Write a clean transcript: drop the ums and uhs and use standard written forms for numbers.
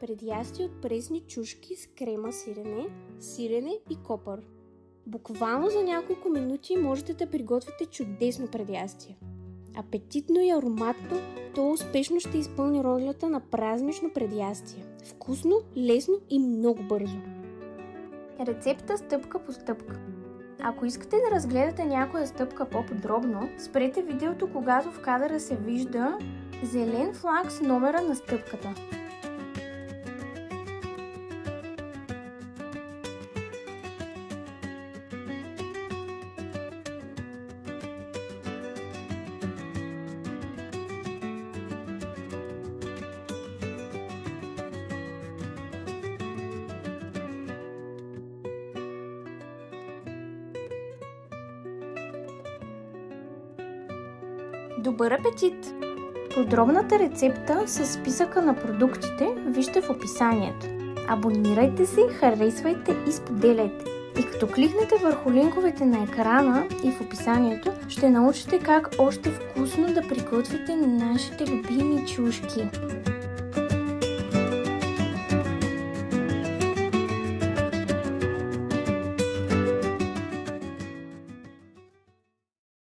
Предястие от пресни чушки с крема сирене и копър. Буквално за няколко минути можете да приготвите чудесно предястие. Апетитно и ароматно, то успешно ще изпълни ролята на празнично предястие. Вкусно, лесно и много бързо. Рецепта стъпка по стъпка. Ако искате да разгледате някоя стъпка по-подробно, спрете видеото, когато в кадъра се вижда зелен флаг с номера на стъпката. Добър апетит! Подробната рецепта с списъка на продуктите вижте в описанието. Абонирайте се, харесвайте и споделяйте. И като кликнете върху линковете на екрана и в описанието, ще научите как още вкусно да приготвите нашите любими чушки.